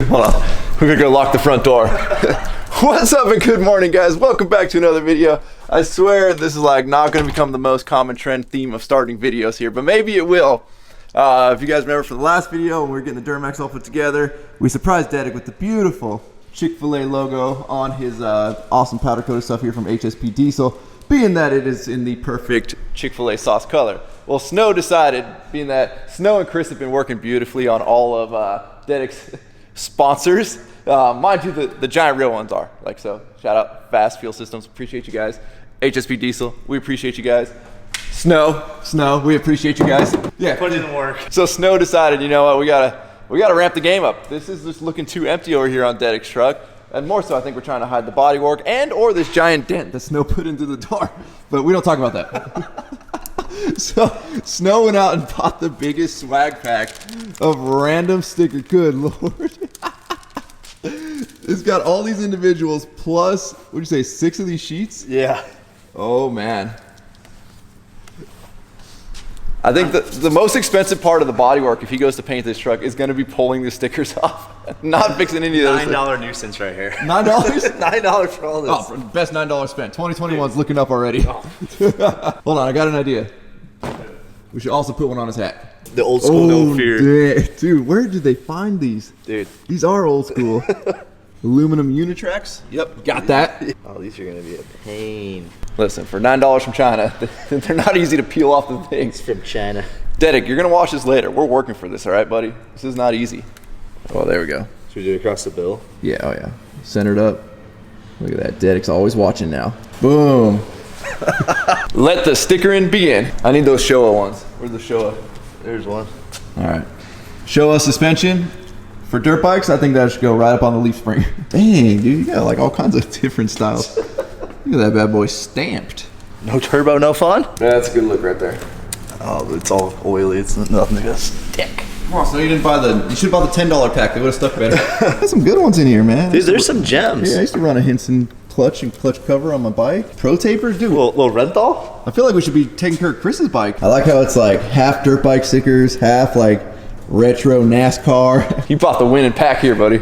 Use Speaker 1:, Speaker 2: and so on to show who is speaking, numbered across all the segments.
Speaker 1: Hold on. We're gonna go lock the front door. What's up and good morning, guys? Welcome back to another video. I swear this is like not gonna become the most common trend theme of starting videos here, but maybe it will. If you guys remember from the last video when we were getting the Dmax all put together, we surprised Dedic with the beautiful Chick-fil-A logo on his awesome powder coated stuff here from HSP Diesel, being that it is in the perfect Chick-fil-A sauce color. Well, Snow decided, being that Snow and Chris have been working beautifully on all of Dedic's sponsors. Mind you, the giant real ones are. Like, so shout out Fast Fuel Systems, appreciate you guys. HSP Diesel, we appreciate you guys. Snow, we appreciate you guys. Yeah,
Speaker 2: put it in work.
Speaker 1: So Snow decided, you know what, we gotta ramp the game up. This is just looking too empty over here on Dedic's truck. And more so, I think we're trying to hide the bodywork and or this giant dent that Snow put into the door. But we don't talk about that. So Snow went out and bought the biggest swag pack of random sticker. Good Lord. It's got all these individuals plus, what'd you say, 6 of these sheets?
Speaker 2: Yeah.
Speaker 1: Oh man. I think the most expensive part of the bodywork, if he goes to paint this truck, is going to be pulling the stickers off, not fixing any of those.
Speaker 2: $9 nuisance right here.
Speaker 1: $9?
Speaker 2: $9 for all this.
Speaker 1: Oh, best $9 spent. 2021's looking up already. Oh. Hold on, I got an idea. We should also put one on his hat.
Speaker 2: The old school no fear.
Speaker 1: Dude, where did they find these?
Speaker 2: Dude.
Speaker 1: These are old school. Aluminum Unitracks. Yep, got that.
Speaker 2: Oh, these are going to be a pain.
Speaker 1: Listen, for $9 from China, they're not easy to peel off the things.
Speaker 2: From China.
Speaker 1: Dedic, you're going to watch this later. We're working for this, all right, buddy? This is not easy. Oh, there we go.
Speaker 2: Should we do it across the bill?
Speaker 1: Yeah, oh yeah. Centered up. Look at that. Dedic's always watching now. Boom. Let the stickering begin. I need those Showa ones. Where's the Showa?
Speaker 2: There's one.
Speaker 1: All right. Showa suspension. For dirt bikes, I think that should go right up on the leaf spring. Dang, dude, you got like all kinds of different styles. Look at that bad boy stamped.
Speaker 2: No turbo, no fun?
Speaker 1: Yeah, that's a good look right there.
Speaker 2: Oh, it's all oily. It's nothing to stick.
Speaker 1: Come on, so you didn't buy you should have bought the $10 pack. They would have stuck better. There's some good ones in here, man.
Speaker 2: Dude, there's some gems.
Speaker 1: Yeah, I used to run a Hinson clutch and clutch cover on my bike. Pro tapers, dude.
Speaker 2: Little Renthal?
Speaker 1: I feel like we should be taking care of Chris's bike. I like how it's like half dirt bike stickers, half like retro NASCAR. You bought the winning pack here, buddy.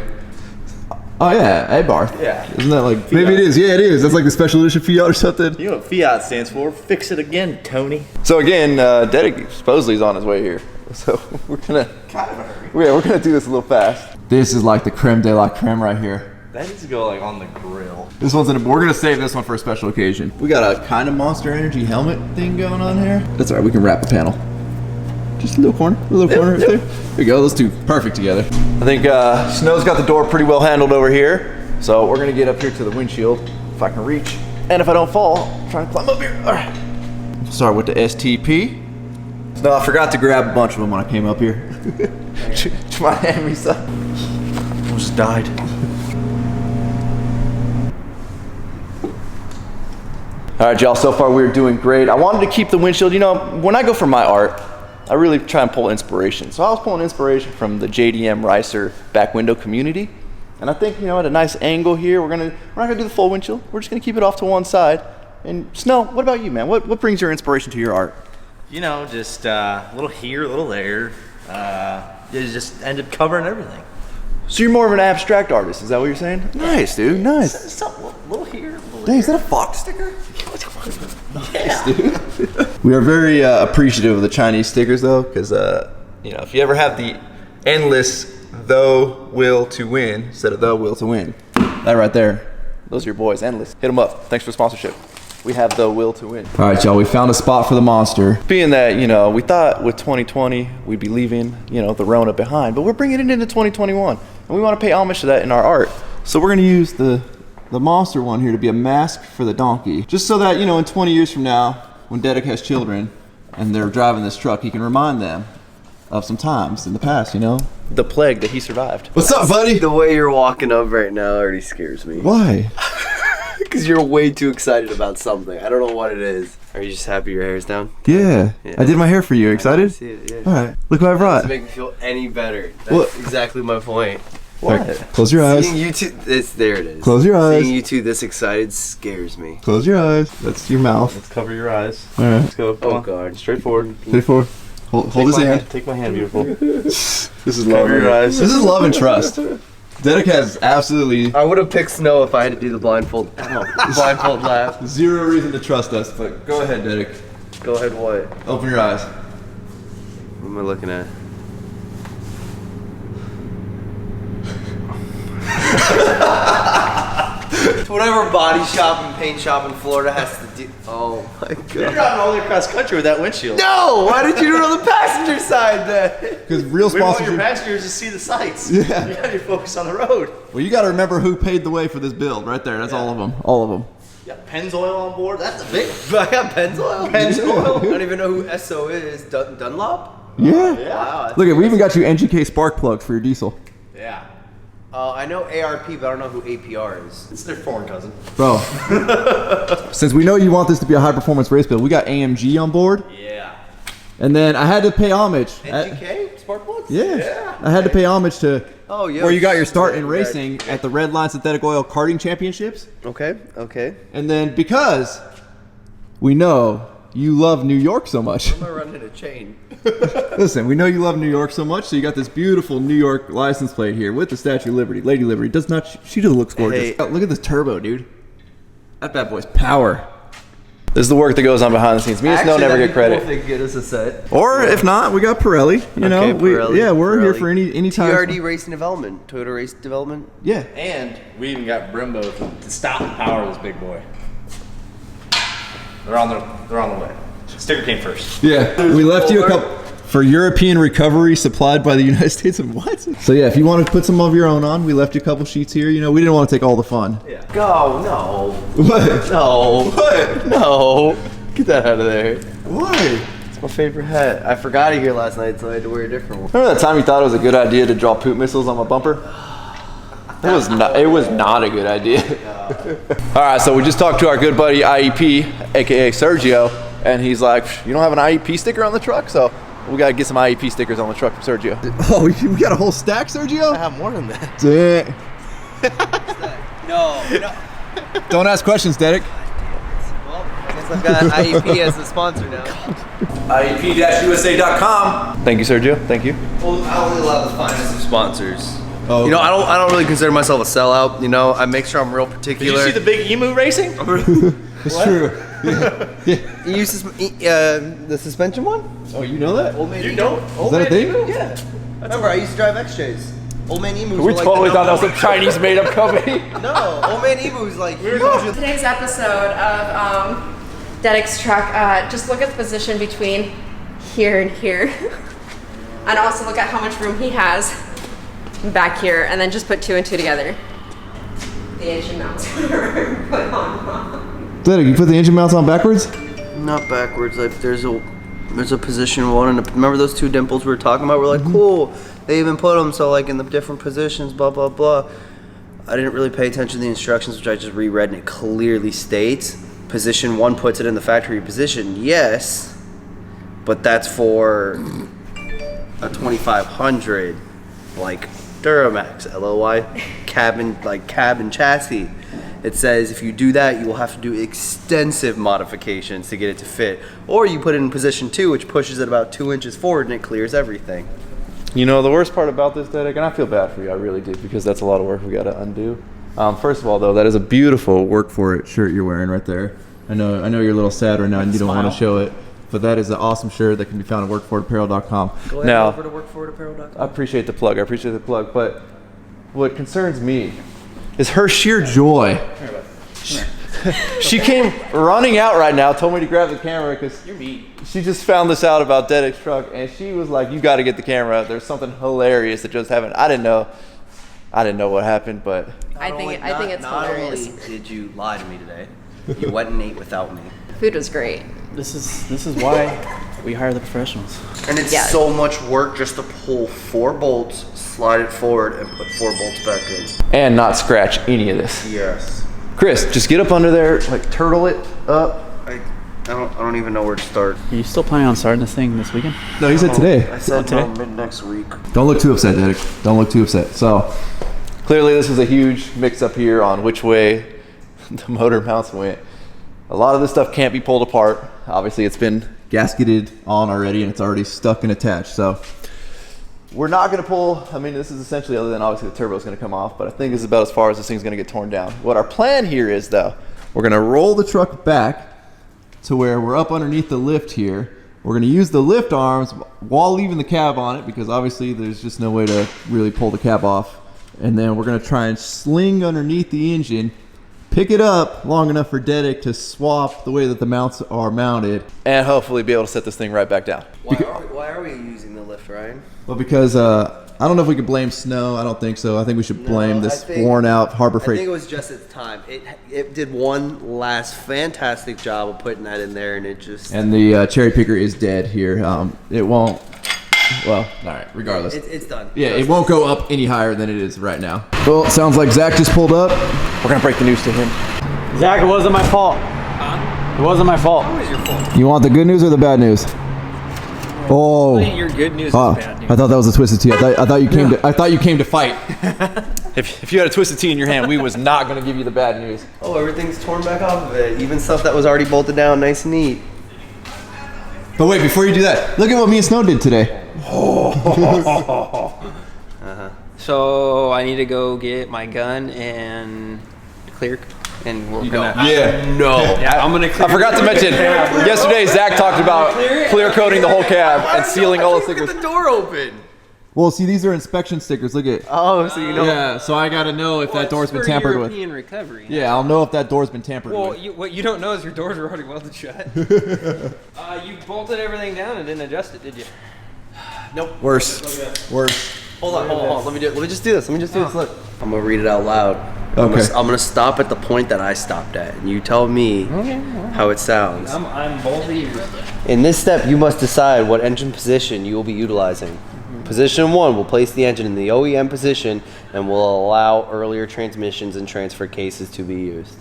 Speaker 1: Oh yeah, A-Bar.
Speaker 2: Yeah.
Speaker 1: Isn't that like,
Speaker 2: Fiat.
Speaker 1: Maybe it is, yeah it is. That's like the special edition Fiat or something.
Speaker 2: You know what Fiat stands for? Fix it again, Tony.
Speaker 1: So again, Dedic supposedly is on his way here. So we're gonna,
Speaker 2: Kind of a hurry.
Speaker 1: yeah, we're gonna do this a little fast. This is like the creme de la creme right here.
Speaker 2: That needs to go like on the grill.
Speaker 1: This one's we're gonna save this one for a special occasion. We got a kind of Monster Energy helmet thing going on here. That's all right, we can wrap the panel. Just a little corner right there. There we go, those two perfect together. I think Snow's got the door pretty well handled over here. So we're gonna get up here to the windshield if I can reach. And if I don't fall, I'm trying to climb up here. All right. Start with the STP. No, I forgot to grab a bunch of them when I came up here. Do you mind handing me some?
Speaker 2: Almost died.
Speaker 1: All right, y'all, so far we're doing great. I wanted to keep the windshield. You know, when I go for my art, I really try and pull inspiration. So I was pulling inspiration from the JDM Ricer back window community. And I think, you know, at a nice angle here, we're not gonna do the full windshield. We're just gonna keep it off to one side. And Snow, what about you, man? What brings your inspiration to your art?
Speaker 2: You know, just a little here, a little there. You just end up covering everything.
Speaker 1: So you're more of an abstract artist, is that what you're saying? Nice, dude, nice.
Speaker 2: Something a little here, a little
Speaker 1: Dang, is that a Fox sticker?
Speaker 2: Yeah.
Speaker 1: Dude. We are very appreciative of the Chinese stickers though, because you know, if you ever have the endless the will to win instead of the will to win, that right there, those are your boys, endless. Hit them up. Thanks for the sponsorship. We have the will to win. All right, y'all, we found a spot for the monster. Being that, you know, we thought with 2020 we'd be leaving, you know, the Rona behind, but we're bringing it into 2021, and we want to pay homage to that in our art. So we're gonna use the monster one here to be a mask for the donkey, just so that, you know, in 20 years from now, when Dedic has children and they're driving this truck, he can remind them of some times in the past, you know, the plague that he survived. What's up, buddy?
Speaker 3: The way you're walking up right now already scares me.
Speaker 1: Why?
Speaker 3: Because you're way too excited about something. I don't know what it is. Are you just happy your hair's down?
Speaker 1: Yeah. I did my hair for you. Excited?
Speaker 3: I see it, yeah.
Speaker 1: All right. Look what I brought.
Speaker 3: Doesn't make me feel any better. That's
Speaker 1: What?
Speaker 3: exactly my point.
Speaker 1: What? Right, close your eyes.
Speaker 3: Seeing you two, there it is.
Speaker 1: Close your eyes.
Speaker 3: Seeing you two this excited scares me.
Speaker 1: Close your eyes. That's your mouth.
Speaker 2: Let's cover your eyes.
Speaker 1: All right.
Speaker 2: Let's go.
Speaker 3: Oh God.
Speaker 2: Straight forward.
Speaker 1: Stay forward. Hold his hand.
Speaker 2: Take my hand, beautiful.
Speaker 1: This is love.
Speaker 2: Cover your eyes.
Speaker 1: This is love and trust. Dedek has absolutely
Speaker 3: I would have picked snow if I had to do the blindfold lap.
Speaker 1: zero reason to trust us, but go ahead, Dedek.
Speaker 3: Go ahead, what?
Speaker 1: Open your eyes.
Speaker 3: What am I looking at? Whatever body shop and paint shop in Florida has to do. Oh my
Speaker 2: You're
Speaker 3: god.
Speaker 2: driving all the way across country with that windshield.
Speaker 3: No! Why did you do it on the passenger side then?
Speaker 1: Because real
Speaker 2: We want
Speaker 1: sponsors.
Speaker 2: your passengers to see the sights.
Speaker 1: Yeah.
Speaker 2: You gotta focus on the road.
Speaker 1: Well, you got to remember who paid the way for this build, right there. That's all of them. All of them.
Speaker 2: You got Pennzoil on board. That's a big.
Speaker 3: I got Pennzoil?
Speaker 2: Pennzoil?
Speaker 3: I don't even know who SO is. Dunlop?
Speaker 1: Yeah.
Speaker 3: Wow.
Speaker 1: Look at, we even got you NGK spark plugs for your diesel,
Speaker 2: Yeah.
Speaker 3: I know ARP, but I don't know who APR is.
Speaker 2: It's their foreign cousin.
Speaker 1: bro. Since we know you want this to be a high performance race build, we got AMG on board,
Speaker 2: Yeah.
Speaker 1: and then I had to pay homage.
Speaker 3: NGK? Spark plugs?
Speaker 1: Yeah. I had to pay homage to
Speaker 3: Oh, yeah.
Speaker 1: where you got your start in racing at the Red Line Synthetic Oil Karting Championships.
Speaker 3: Okay, okay.
Speaker 1: And then because we know you love New York so much.
Speaker 3: I'm gonna run in a chain.
Speaker 1: Listen, we know you love New York so much, so you got this beautiful New York license plate here with the Statue of Liberty. Lady Liberty does not, she just looks gorgeous.
Speaker 3: Hey.
Speaker 1: Look at this turbo, dude. That bad boy's power. This is the work that goes on behind the scenes. Me and Snow never get credit.
Speaker 3: Cool if they get us a set.
Speaker 1: Or if not, we got Pirelli. You know,
Speaker 3: Pirelli,
Speaker 1: we're here
Speaker 3: Pirelli.
Speaker 1: for any time.
Speaker 3: TRD Racing Development, Toyota Race Development.
Speaker 1: Yeah.
Speaker 2: And we even got Brembo to stop the power of this big boy. They're on the way. Sticker came first.
Speaker 1: Yeah. We left you a couple for European recovery supplied by the United States of what? So yeah, if you want to put some of your own on, we left you a couple sheets here. You know, we didn't want to take all the fun.
Speaker 2: Yeah.
Speaker 3: Go, no.
Speaker 1: What?
Speaker 3: No.
Speaker 1: What?
Speaker 3: No. Get that out of there.
Speaker 1: Why?
Speaker 3: It's my favorite hat. I forgot it here last night, so I had to wear a different one.
Speaker 1: Remember that time you thought it was a good idea to draw poop missiles on my bumper? It was not. It was not a good idea. All right, so we just talked to our good buddy IEP, aka Sergio, and he's like, "You don't have an IEP sticker on the truck, so we gotta get some IEP stickers on the truck from Sergio." Oh, we got a whole stack, Sergio?
Speaker 2: I have more than that.
Speaker 1: Dang.
Speaker 3: No.
Speaker 1: Don't ask questions, Dedek.
Speaker 3: Well, I guess I've got IEP as the sponsor now.
Speaker 1: IEP-USA.com. Thank you, Sergio. Thank you.
Speaker 3: Well, I only allow the finest of sponsors.
Speaker 1: Oh,
Speaker 3: You know, I don't really consider myself a sellout. You know, I make sure I'm real particular.
Speaker 2: Did you see the big emu racing?
Speaker 1: it's true.
Speaker 3: You use the suspension one?
Speaker 1: Oh, you know that?
Speaker 3: Old man
Speaker 2: You
Speaker 3: Emu.
Speaker 2: know?
Speaker 1: Is that a thing?
Speaker 3: Yeah. Remember, I used to drive XJs. Old man Emus.
Speaker 1: We
Speaker 3: were like
Speaker 1: totally
Speaker 3: the
Speaker 1: thought that was
Speaker 3: number
Speaker 1: some Chinese made-up company.
Speaker 3: one. No, Old man Emus like huge.
Speaker 4: Today's episode of Dedek's truck, just look at the position between here and here. And also look at how much room he has back here, and then just put 2 and 2 together. The engine mounts are put on.
Speaker 1: Dedek, you put the engine mounts on backwards?
Speaker 3: Not backwards. Like there's a position one, and remember those 2 dimples we were talking about? We're like, cool. They even put them so like in the different positions, blah blah blah. I didn't really pay attention to the instructions, which I just reread, and it clearly states position 1 puts it in the factory position. Yes, but that's for a 2500, like Duramax, LOY, cabin chassis. It says if you do that, you will have to do extensive modifications to get it to fit. Or you put it in position 2, which pushes it about 2 inches forward and it clears everything.
Speaker 1: You know, the worst part about this, Dedek, and I feel bad for you, I really do, because that's a lot of work we got to undo. First of all, though, that is a beautiful work for it shirt you're wearing right there. I know you're a little sad right now and you don't want to show it, but that is an awesome shirt that can be found at workforapparel.com.
Speaker 3: Go ahead
Speaker 1: Now,
Speaker 3: over to workforapparel.com.
Speaker 1: I appreciate the plug, but what concerns me is her sheer joy. She came running out right now, told me to grab the camera because she just found this out about Dedek's truck, and she was like, "You got to get the camera. There's something hilarious that just happened." I didn't know what happened, but
Speaker 4: I think it's hilarious.
Speaker 3: Not only did you lie to me today, you went and ate without me.
Speaker 4: Food was great.
Speaker 5: This is why we hire the professionals.
Speaker 3: And it's
Speaker 4: Yeah.
Speaker 3: so much work just to pull 4 bolts, slide it forward, and put 4 bolts back in.
Speaker 1: and not scratch any of this.
Speaker 3: Yes.
Speaker 1: Chris, just get up under there, like turtle it up.
Speaker 3: I don't even know where to start.
Speaker 5: Are you still planning on starting this thing this weekend?
Speaker 1: No, he said today.
Speaker 3: I said
Speaker 5: today?
Speaker 3: mid next week.
Speaker 1: Don't look too upset, Dedek. Don't look too upset. So, clearly this was a huge mix-up here on which way the motor mounts went. A lot of this stuff can't be pulled apart. Obviously, it's been gasketed on already, and it's already stuck and attached. So, we're not going to pull, I mean, this is essentially, other than obviously the turbo is going to come off, but I think this is about as far as this thing's going to get torn down. What our plan here is, though, we're going to roll the truck back to where we're up underneath the lift here. We're going to use the lift arms while leaving the cab on it, because obviously there's just no way to really pull the cab off. And then we're going to try and sling underneath the engine, pick it up long enough for Dedic to swap the way that the mounts are mounted, and hopefully be able to set this thing right back down.
Speaker 3: Why are we using the lift, Ryan?
Speaker 1: Well, because I don't know if we could blame snow. I don't think so. I think we should blame this worn out Harbor Freight.
Speaker 3: I think it was just its time. It did one last fantastic job of putting that in there, and it just...
Speaker 1: And the cherry picker is dead here. It won't... Well, all right, regardless.
Speaker 3: It's done.
Speaker 1: Yeah, it won't go up any higher than it is right now. Well, it sounds like Zach just pulled up. We're going to break the news to him.
Speaker 5: Zach, it wasn't my fault. Huh? It wasn't my fault.
Speaker 2: What was your fault?
Speaker 1: You want the good news or the bad news? Oh.
Speaker 2: Your good news is bad news.
Speaker 1: I thought that was a twisted tea. I thought you came to. I thought you came to fight. If you had a twisted tea in your hand, we was not going to give you the bad news.
Speaker 3: Oh, everything's torn back off of it. Even stuff that was already bolted down, nice and neat.
Speaker 1: But wait, before you do that, look at what me and Snow did today.
Speaker 6: So I need to go get my gun and clear, and we're gonna.
Speaker 1: Yeah.
Speaker 3: No.
Speaker 6: Yeah, I'm gonna clear.
Speaker 1: I forgot to mention, yesterday Zach talked about clear coating the whole cab and sealing all the stickers.
Speaker 3: Get the door open.
Speaker 1: Well, see, these are inspection stickers. Look at.
Speaker 3: Oh, so you know.
Speaker 1: Yeah, so I got to know if that door's been tampered with.
Speaker 6: European recovery.
Speaker 1: Yeah, I'll know if that door's been tampered
Speaker 6: Well,
Speaker 1: with.
Speaker 6: what you don't know is your doors are already welded shut. You bolted everything down and didn't adjust it, did you?
Speaker 3: Nope.
Speaker 1: Worse. Worse.
Speaker 3: Hold on. Let me just do this. Look. I'm gonna read it out loud.
Speaker 1: Okay.
Speaker 3: I'm gonna stop at the point that I stopped at, and you tell me how it sounds.
Speaker 6: I'm both ears.
Speaker 3: In this step, you must decide what engine position you will be utilizing. Position 1 will place the engine in the OEM position and will allow earlier transmissions and transfer cases to be used.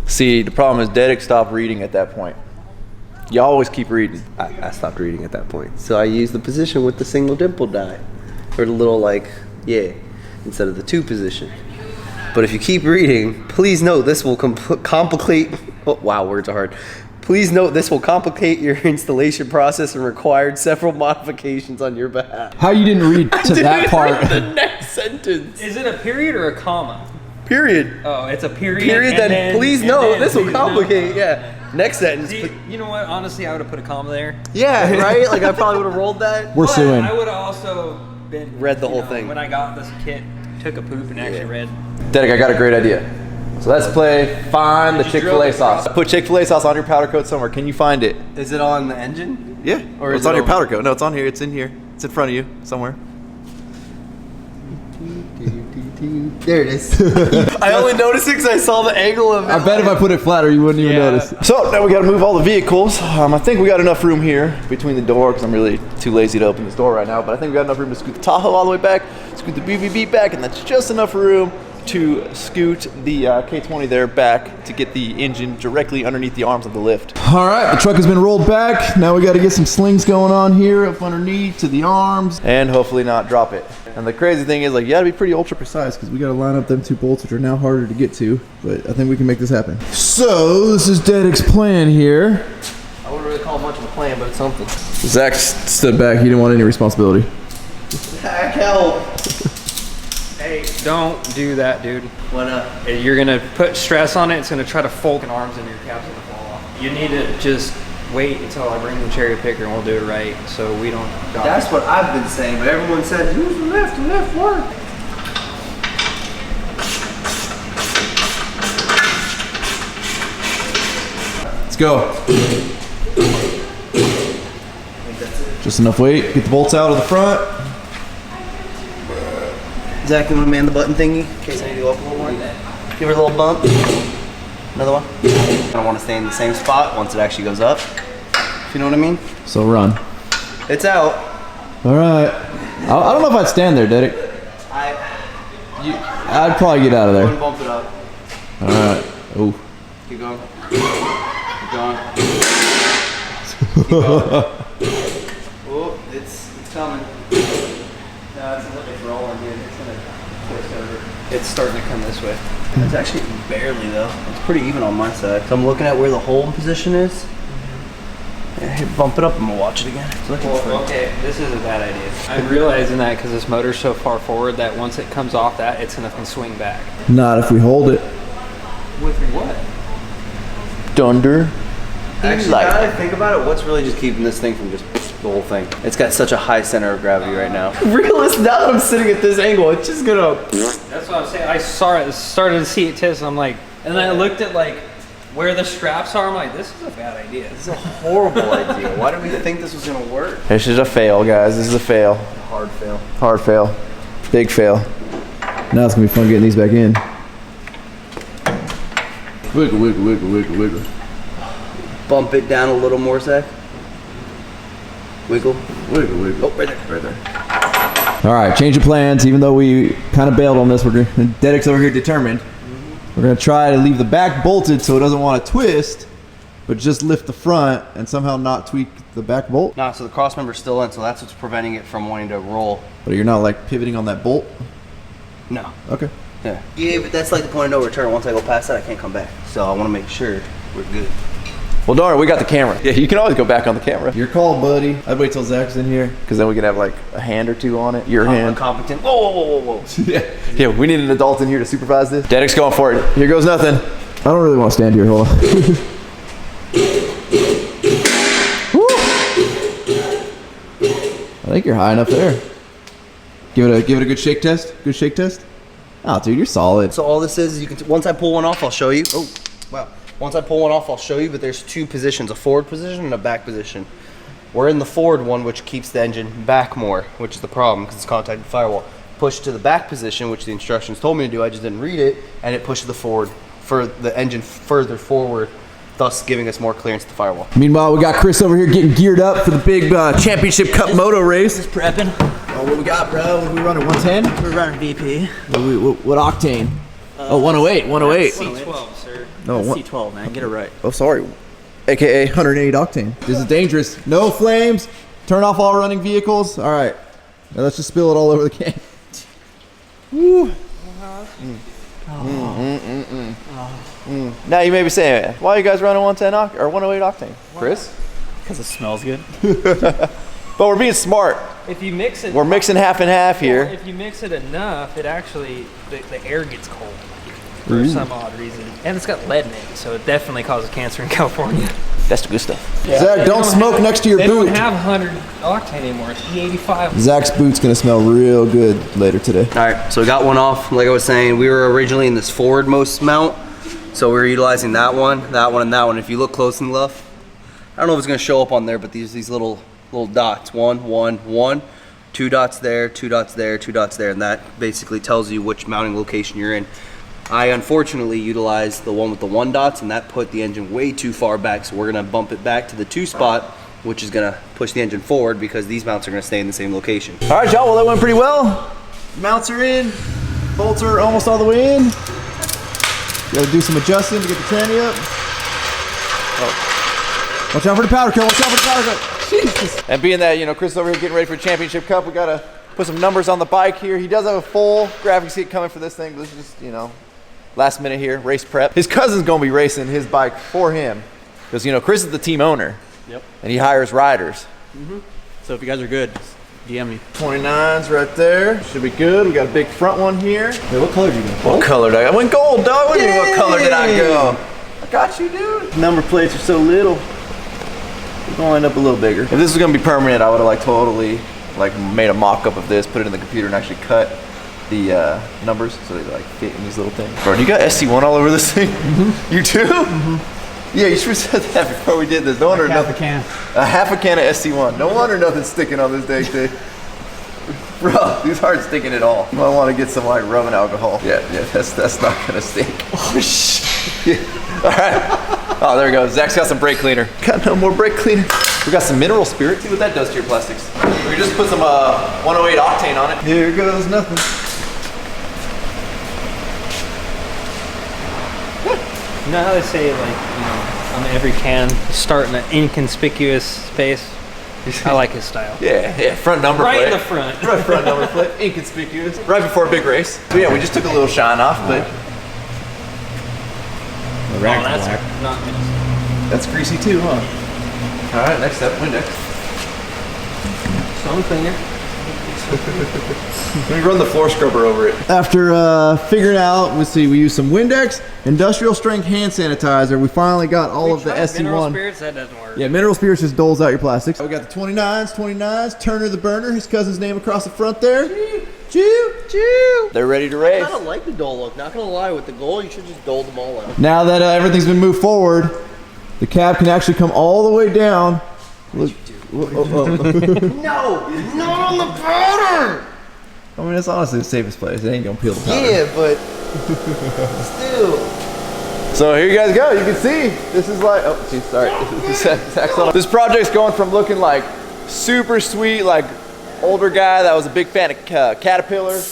Speaker 1: See, the problem is Dedic stopped reading at that point. You always keep reading.
Speaker 3: I stopped reading at that point. So I used the position with the single dimple die. Or the little instead of the 2 position. But if you keep reading, please note this will complicate... Oh, wow, words are hard. Please note this will complicate your installation process and require several modifications on your behalf.
Speaker 1: How you didn't read to that part?
Speaker 3: The next sentence.
Speaker 6: Is it a period or a comma?
Speaker 3: Period.
Speaker 6: Oh, it's a period.
Speaker 3: Period. Then please note this will complicate. Yeah. Next sentence.
Speaker 6: See, you know what? Honestly, I would have put a comma there.
Speaker 3: Yeah. Right. Like I probably would have rolled that.
Speaker 1: We're suing.
Speaker 6: I would have also been
Speaker 3: Read the whole thing.
Speaker 6: When I got this kit, took a poop and actually read.
Speaker 1: Dedic, I got a great idea. So let's play Find the Chick-fil-A sauce. Put Chick-fil-A sauce on your powder coat somewhere. Can you find it?
Speaker 3: Is it on the engine?
Speaker 1: Yeah. Or it's on your powder coat. No, it's on here. It's in here. It's in front of you somewhere.
Speaker 3: There it is. I only noticed it because I saw the angle of it.
Speaker 1: I bet if I put it flatter, you wouldn't even notice. So now we got to move all the vehicles. I think we got enough room here between the door because I'm really too lazy to open this door right now. But I think we got enough room to scoot the Tahoe all the way back, scoot the BBB back, and that's just enough room to scoot the K20 there back to get the engine directly underneath the arms of the lift. All right, the truck has been rolled back. Now we got to get some slings going on here up underneath to the arms and hopefully not drop it. And the crazy thing is, like, you got to be pretty ultra precise because we got to line up them 2 bolts, which are now harder to get to, but I think we can make this happen. So this is Dedic's plan here.
Speaker 3: I wouldn't really call it much of a plan, but it's something.
Speaker 1: Zach stood back. He didn't want any responsibility.
Speaker 3: Heck help.
Speaker 6: Hey, don't do that, dude.
Speaker 3: Why not?
Speaker 6: You're gonna put stress on it. It's gonna try to fold and arms in your cap's gonna fall off. You need to just wait until I bring the cherry picker and we'll do it right, so we don't.
Speaker 3: That's what I've been saying, but everyone says use the lift work.
Speaker 1: Let's go. Just enough weight. Get the bolts out of the front.
Speaker 3: Zach, you want to man the button thingy in case I need to go up a little more? Give her a little bump. Another one. I don't want to stay in the same spot once it actually goes up. If you know what I mean?
Speaker 1: So run.
Speaker 3: It's out.
Speaker 1: All right. I don't know if I'd stand there, Dedic. I'd probably get out of
Speaker 3: Go
Speaker 1: there.
Speaker 3: and bump it up.
Speaker 1: All right. Oh.
Speaker 3: Keep going. Keep going. Keep going. Oh, it's coming. No, it's rolling, dude. It's gonna twist over.
Speaker 6: It's starting to come this way.
Speaker 3: It's actually barely though. It's pretty even on my side. So I'm looking at where the hold position is. Hey, bump it up and we'll watch it again.
Speaker 6: Well, okay, this is a bad idea. I'm realizing that because this motor's so far forward that once it comes off that, it's gonna swing back.
Speaker 1: Not if we hold it.
Speaker 6: With what?
Speaker 1: Dunder.
Speaker 3: Actually, now that I think about it, what's really just keeping this thing from just the whole thing? It's got such a high center of gravity right now. Realist, now that I'm sitting at this angle, it's just gonna...
Speaker 6: That's what I'm saying. I started to see it test, and I'm like, and then I looked at like where the straps are. I'm like, this is a bad idea.
Speaker 3: This is a horrible idea. Why did we think this was gonna work?
Speaker 1: This is a fail, guys. This is a fail.
Speaker 3: Hard fail.
Speaker 1: Hard fail. Big fail. Now it's gonna be fun getting these back in. Wiggle, wiggle, wiggle, wiggle, wiggle.
Speaker 3: Bump it down a little more, Zach. Wiggle.
Speaker 1: Wiggle, wiggle.
Speaker 3: Oh, right there.
Speaker 1: Right there. All right, change of plans. Even though we kind of bailed on this, we're gonna, Dedek's over here determined. We're gonna try to leave the back bolted so it doesn't want to twist, but just lift the front and somehow not tweak the back bolt.
Speaker 3: Nah, so the cross member's still in, so that's what's preventing it from wanting to roll.
Speaker 1: But you're not like pivoting on that bolt?
Speaker 3: No.
Speaker 1: Okay.
Speaker 3: Yeah, but that's like the point of no return. Once I go past that, I can't come back. So I want to make sure we're good.
Speaker 1: Well, darn it, we got the camera. Yeah, you can always go back on the camera. Your call, buddy. I'd wait till Zach's in here, because then we can have like a hand or two on it. Your hand.
Speaker 3: Competent. Whoa, whoa, whoa, whoa, whoa.
Speaker 1: Yeah, we need an adult in here to supervise this. Dedek's going for it. Here goes nothing. I don't really want to stand here. Hold on. I think you're high enough there. Give it a good shake test. Good shake test. Oh, dude, you're solid.
Speaker 3: So all this is you can, once I pull one off, I'll show you. Oh, wow. Once I pull one off, I'll show you, but there's two positions, a forward position and a back position. We're in the forward one, which keeps the engine back more, which is the problem because it's contacted the firewall. Push to the back position, which the instructions told me to do, I just didn't read it, and it pushes the forward, for the engine further forward, thus giving us more clearance to the firewall.
Speaker 1: Meanwhile, we got Chris over here getting geared up for the big Championship Cup moto race.
Speaker 5: Just prepping.
Speaker 1: Oh, what we got, bro? What are we running, 110?
Speaker 5: We're running VP.
Speaker 1: What octane? Oh, 108, 108.
Speaker 6: C12, sir.
Speaker 1: No,
Speaker 5: C12, man. Get it right.
Speaker 1: Oh, sorry. AKA 108 octane. This is dangerous. No flames. Turn off all running vehicles. All right. Now let's just spill it all over the can. Woo. Now you may be saying, why are you guys running 110 or 108 octane? Chris?
Speaker 5: Because it smells good.
Speaker 1: But we're being smart.
Speaker 6: If you mix it,
Speaker 1: We're mixing half and half here.
Speaker 6: Well, if you mix it enough, it actually the air gets cold for some odd reason, and it's got lead in it, so it definitely causes cancer in California.
Speaker 1: That's the good stuff. Yeah. Zach, don't smoke next to your
Speaker 6: they
Speaker 1: boot.
Speaker 6: They don't have 100 octane anymore. It's E85.
Speaker 1: Zach's boot's gonna smell real good later today.
Speaker 3: All right, so we got one off. Like I was saying, we were originally in this forward most mount, so we were utilizing that one, and that one. If you look close enough, I don't know if it's gonna show up on there, but these little dots, 1, 1, 1, 2 dots there, 2 dots there, 2 dots there, and that basically tells you which mounting location you're in. I unfortunately utilized the one with the 1 dots, and that put the engine way too far back, so we're gonna bump it back to the 2 spot, which is gonna push the engine forward because these mounts are gonna stay in the same location.
Speaker 1: All right, y'all, well, that went pretty well. Mounts are in, bolts are almost all the way in. Gotta do some adjusting to get the tranny up. Oh. Watch out for the powder coat, watch out for the powder coat. Jesus. And being that, you know, Chris is over here getting ready for Championship Cup, we gotta put some numbers on the bike here. He does have a full graphics kit coming for this thing, but this is just, you know, last minute here, race prep. His cousin's gonna be racing his bike for him. Because, you know, Chris is the team owner.
Speaker 5: Yep.
Speaker 1: And he hires riders.
Speaker 5: So if you guys are good, just DM me.
Speaker 1: 29's right there. Should be good. We got a big front one here.
Speaker 5: Hey, what color did you go?
Speaker 1: What color did I go? I went gold, dog. What do you mean, what color did I go? I got you, dude. Number plates are so little. We're gonna end up a little bigger. If this was gonna be permanent, I would have like totally like made a mock-up of this, put it in the computer, and actually cut the numbers so they like fit in these little things. Bro, you got SC1 all over this thing? You do? Yeah, you should have said that before we did this. No wonder nothing. Half a can of SC1. No wonder nothing's sticking on this dang thing. Bro, these aren't sticking at all. I want to get some like rubbing alcohol. Yeah, that's not gonna stick. Oh shit. Yeah. All right. Oh, there we go. Zach's got some brake cleaner. Got no more brake cleaner. We got some mineral spirit. See what that does to your plastics. We just put some 108 octane on it. Here goes nothing.
Speaker 6: You know how they say, like, you know, on every can, start in an inconspicuous space? I like his style.
Speaker 1: Yeah, front number plate.
Speaker 6: Right in the front.
Speaker 1: Right front number plate, inconspicuous. Right before a big race. So yeah, we just took a little shine off, but
Speaker 5: The rag's
Speaker 6: that's
Speaker 5: black.
Speaker 6: not
Speaker 1: that's greasy too, huh? All right, next step, Windex.
Speaker 3: Stone cleaner.
Speaker 1: Let me run the floor scrubber over it. After figuring out, let's see, we used some Windex, industrial strength hand sanitizer. We finally got all of the SC1.
Speaker 6: Mineral spirits, that doesn't work.
Speaker 1: Yeah, mineral spirits just doles out your plastics. We got the 29s, Turner the burner, his cousin's name across the front there. Choo. They're ready to race.
Speaker 3: I kind of like the dole look. Not gonna lie, with the goal, you should just dole them all out.
Speaker 1: Now that everything's been moved forward, the cab can actually come all the way down. Look.
Speaker 3: No, not on the powder.
Speaker 1: I mean, it's honestly the safest place. It ain't gonna peel the powder.
Speaker 3: Yeah, but still.
Speaker 1: So here you guys go. You can see this is like, oh, geez, sorry. This project's going from looking like super sweet, like older guy that was a big fan of Caterpillar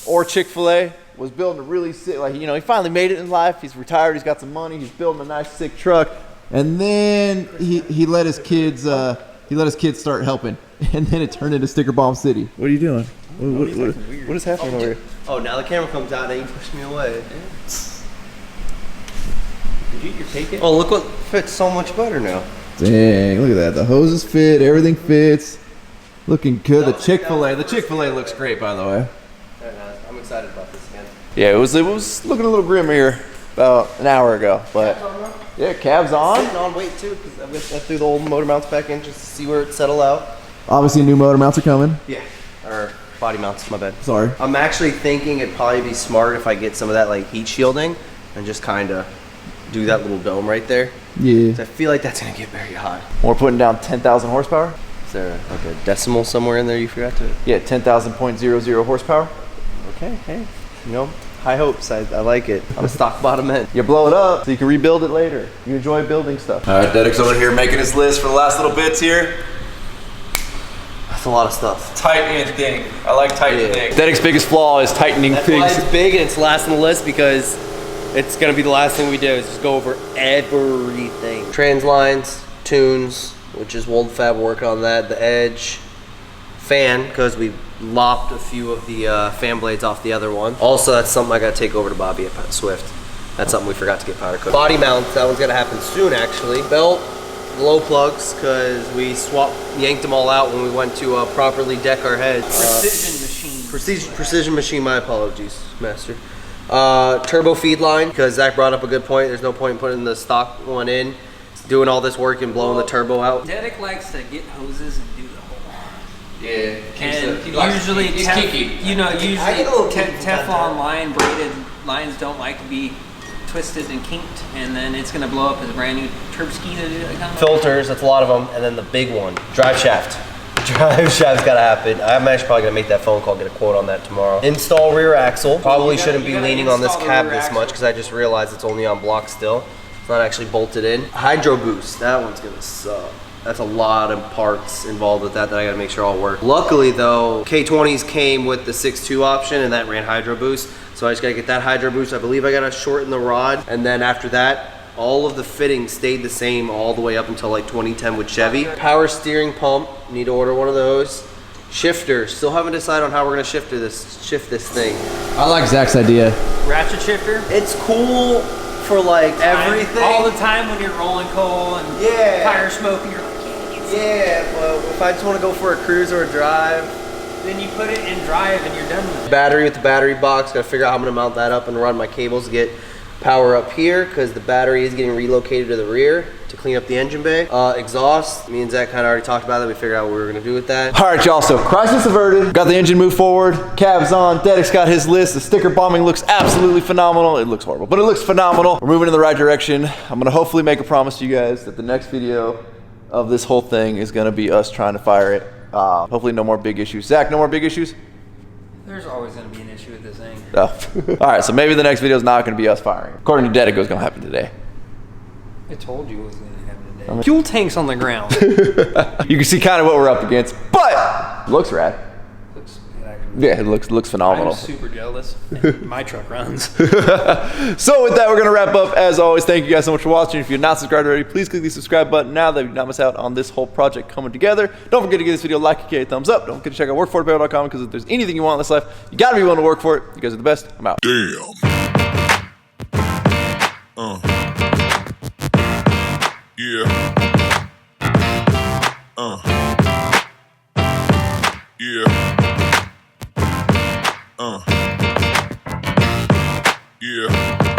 Speaker 1: or Chick-fil-A, was building a really sick, like, you know, he finally made it in life. He's retired. He's got some money. He's building a nice, sick truck. And then he let his kids start helping, and then it turned into Sticker Bomb City. What are you doing? What is happening over here?
Speaker 3: Oh, now the camera comes out and you push me away.
Speaker 6: Did you eat your cake?
Speaker 3: Oh, look what fits so much better now.
Speaker 1: Dang, look at that. The hoses fit, everything fits. Looking good. The Chick-fil-A looks great, by the way.
Speaker 3: Very nice. I'm excited about this again.
Speaker 1: Yeah, it was looking a little grim here about an hour ago, but yeah, cab's on.
Speaker 3: Sitting on weight too, because I threw the old motor mounts back in just to see where it settle out.
Speaker 1: Obviously, new motor mounts are coming.
Speaker 3: Yeah, or body mounts, my bad.
Speaker 1: Sorry.
Speaker 3: I'm actually thinking it'd probably be smart if I get some of that like heat shielding and just kind of do that little dome right there.
Speaker 1: Yeah.
Speaker 3: I feel like that's gonna get very hot.
Speaker 1: We're putting down 10,000 horsepower.
Speaker 3: Is there like a decimal somewhere in there you forgot to?
Speaker 1: Yeah, 10,000.00 horsepower.
Speaker 3: Okay, hey, you know, high hopes. I like it. I'm a stock bottom end.
Speaker 1: You blow it up so you can rebuild it later. You enjoy building stuff. All right, Dedek's over here making his list for the last little bits here.
Speaker 3: That's a lot of stuff.
Speaker 1: Tighten and thin. I like tightening things. Dedek's biggest flaw is tightening
Speaker 3: That's
Speaker 1: things.
Speaker 3: why it's big and it's last on the list, because it's gonna be the last thing we do is just go over everything. Trans lines, tunes, which is Wold Fab working on that. The edge, fan, because we lopped a few of the fan blades off the other one. Also, that's something I gotta take over to Bobby at Swift. That's something we forgot to get powder coated. Body mounts, that one's gonna happen soon actually. Belt, glow plugs, because we yanked them all out when we went to properly deck our heads. Precision machine, my apologies, master. Turbo feed line, because Zach brought up a good point. There's no point in putting the stock one in, doing all this work and blowing the turbo out.
Speaker 6: Dedek likes to get hoses and do the whole arm.
Speaker 2: Yeah.
Speaker 6: And usually, usually Teflon line braided lines don't like to be twisted and kinked, and then it's gonna blow up as a brand new turb ski to do that kind of
Speaker 3: Filters, that's a lot of them, and then the big one, drive shaft. Drive shaft's gotta happen. I'm actually probably gonna make that phone call, get a quote on that tomorrow. Install rear axle. Probably shouldn't be leaning on this cab this much, because I just realized it's only on block still. It's not actually bolted in. Hydro boost, that one's gonna suck. That's a lot of parts involved with that I gotta make sure all work. Luckily though, K20s came with the 6.2 option and that ran hydro boost. So I just gotta get that hydro boost. I believe I gotta shorten the rod. And then after that, all of the fittings stayed the same all the way up until like 2010 with Chevy. Power steering pump, need to order one of those. Shifter, still haven't decided on how we're gonna shift this thing.
Speaker 1: I like Zach's idea.
Speaker 6: ratchet shifter.
Speaker 3: It's cool for like everything.
Speaker 6: All the time when you're rolling coal and tire smoke and you're like,
Speaker 3: yeah, but if I just want to go for a cruise or a drive,
Speaker 6: then you put it in drive and you're done with it.
Speaker 3: Battery with the battery box, gotta figure out how I'm gonna mount that up and run my cables to get power up here, because the battery is getting relocated to the rear to clean up the engine bay. Exhaust, me and Zach kind of already talked about that. We figured out what we were gonna do with that.
Speaker 1: All right, y'all, so crisis averted. Got the engine moved forward. Cab's on. Dedek's got his list. The sticker bombing looks absolutely phenomenal. It looks horrible, but it looks phenomenal. We're moving in the right direction. I'm gonna hopefully make a promise to you guys that the next video of this whole thing is gonna be us trying to fire it. Hopefully no more big issues. Zach, no more big issues?
Speaker 6: There's always going to be an issue with this thing.
Speaker 1: Oh. All right, so maybe the next video is not going to be us firing. According to Dedek, it was going to happen today.
Speaker 6: I told you it was going to happen today. Fuel tanks on the ground.
Speaker 1: You can see kind of what we're up against, but it looks rad. Yeah, it looks phenomenal.
Speaker 6: I'm super jealous. My truck runs.
Speaker 1: So with that, we're going to wrap up. As always, thank you guys so much for watching. If you're not subscribed already, please click the subscribe button now that you do not miss out on this whole project coming together. Don't forget to give this video a like, a thumbs up. Don't forget to check out workforapparel.com, because if there's anything you want in this life, you got to be willing to work for it. You guys are the best. I'm out.
Speaker 7: Damn. Yeah. Yeah.